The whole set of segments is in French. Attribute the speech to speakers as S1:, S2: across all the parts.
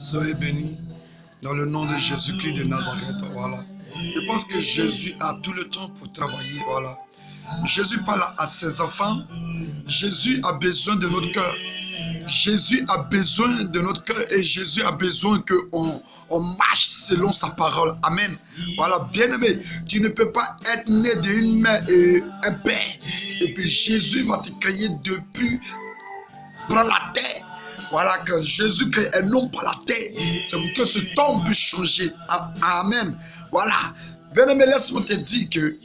S1: Soyez bénis dans le nom de Jésus-Christ de Nazareth. Voilà. Je pense que Jésus a tout le temps pour travailler. Voilà. Jésus parle à ses enfants. Jésus a besoin de notre cœur. Jésus a besoin de notre cœur et Jésus a besoin qu'on marche selon sa parole. Amen. Voilà, bien-aimé, tu ne peux pas être né d'une mère et un père. Et puis Jésus va te créer depuis par la terre. Voilà, quand Jésus crée un homme par la terre, c'est pour que ce temps puisse changer. Amen. Voilà. Bien-aimé, laisse-moi te dire que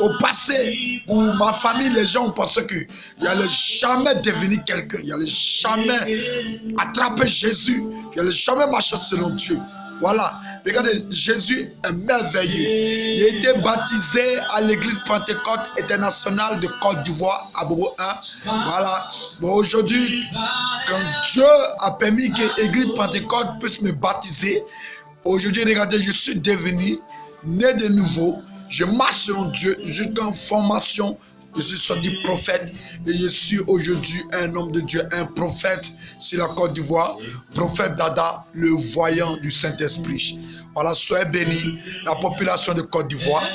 S1: au passé, où ma famille, les gens ont pensé qu'il n'allait jamais devenir quelqu'un, il n'allait jamais attraper Jésus, il n'allait jamais marcher selon Dieu. Voilà. Regardez, Jésus est merveilleux. Il a été baptisé à l'église Pentecôte internationale de Côte d'Ivoire, à Bobo 1. Voilà. Bon, aujourd'hui, quand Dieu a permis que l'église Pentecôte puisse me baptiser, aujourd'hui, regardez, je suis devenu né de nouveau. Je marche selon Dieu, je suis en formation, je suis sorti prophète et je suis aujourd'hui un homme de Dieu, un prophète sur la Côte d'Ivoire, prophète Dada, le voyant du Saint-Esprit. Voilà, soyez bénis, la population de Côte d'Ivoire.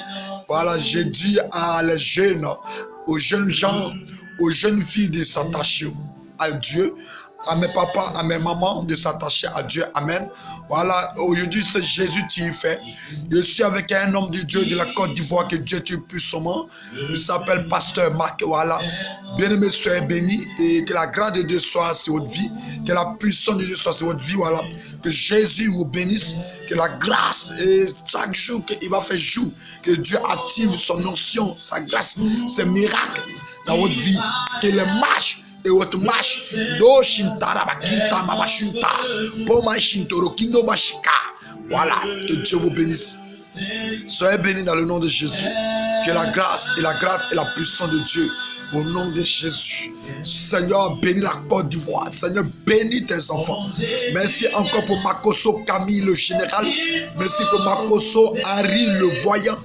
S1: Voilà, j'ai dit à les jeunes, aux jeunes gens, aux jeunes filles de s'attacher à Dieu, à mes papas, à mes mamans, de s'attacher à Dieu. Amen. Voilà, aujourd'hui, c'est Jésus qui y fait. Je suis avec un homme de Dieu de la Côte d'Ivoire, que Dieu tue puissamment. Il s'appelle Pasteur Marc. Voilà. Bien-aimés, soyez bénis et que la grâce de Dieu soit sur votre vie, que la puissance de Dieu soit sur votre vie. Voilà. Que Jésus vous bénisse, que la grâce, et chaque jour qu'il va faire jour, que Dieu active son onction, sa grâce, ses miracles dans votre vie, que les marches et votre marche do shintara bakinta mabashinta poma shintoro kindo bashika. Voilà, que Dieu vous bénisse. Soyez bénis dans le nom de Jésus. Que la grâce et la puissance de Dieu au nom de Jésus. Seigneur, bénis la Côte d'Ivoire. Seigneur, bénis tes enfants. Merci encore pour Makoso Camille le général. Merci pour Makoso Harry le voyant.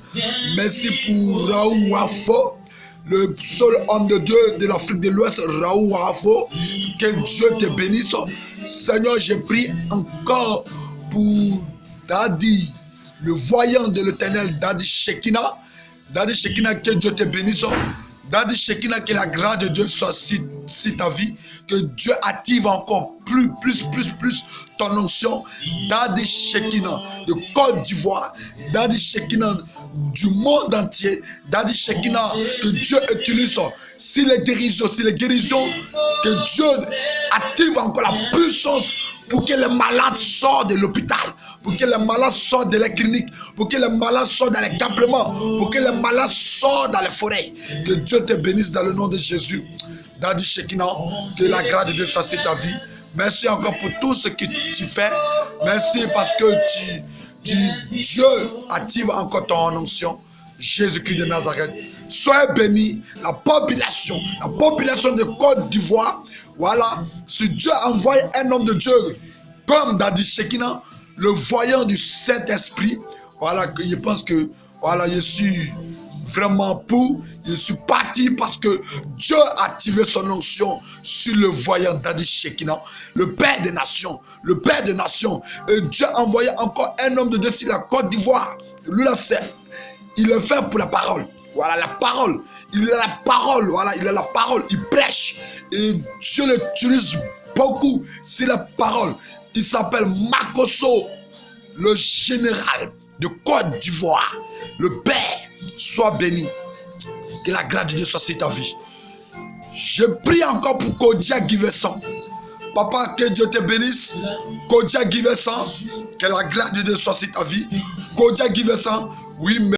S1: Merci pour Raoul Wafo, le seul homme de Dieu de l'Afrique de l'Ouest, Raoul Wafo. Que Dieu te bénisse. Seigneur, je prie encore pour Dadi, le voyant de l'Éternel, Dadi Shekina. Dadi Shekina, que Dieu te bénisse. Dadi Shekina, que la grâce de Dieu soit sur ta vie. Que Dieu active encore plus ton onction. Dadi Shekina de Côte d'Ivoire. Dadi Shekina du monde entier. Dadi Shekina, que Dieu utilise si les guérisons, que Dieu active encore la puissance pour que les malades sortent de l'hôpital, pour que les malades sortent de la clinique, pour que les malades sortent dans les campements, pour que les malades sortent dans les forêts. Que Dieu te bénisse dans le nom de Jésus. Dadi Shekina, que la grâce de Dieu soit sur ta vie. Merci encore pour tout ce que tu fais. Merci parce que Dieu active encore ton onction. Jésus-Christ de Nazareth. Soyez bénis, la population de Côte d'Ivoire. Voilà, si Dieu envoie un homme de Dieu comme Dadi Shekina, le voyant du Saint-Esprit, voilà, que je pense que voilà, je suis vraiment je suis parti parce que Dieu a activé son onction sur le voyant Dadi Shekina, le Père des nations, et Dieu a envoyé encore un homme de Dieu sur la Côte d'Ivoire. Lui là, il est fait pour la parole. Voilà, la parole. Il a la parole, voilà, il a la parole, il prêche. Et Dieu l'utilise beaucoup sur la parole. Il s'appelle Makoso, le général de Côte d'Ivoire. Le Père, soit béni. Que la grâce de Dieu soit sur ta vie. Je prie encore pour Kodia Giveson. Papa, que Dieu te bénisse. Kodia Giveson, que la grâce de Dieu soit sur ta vie. Kodia Giveson, oui, mais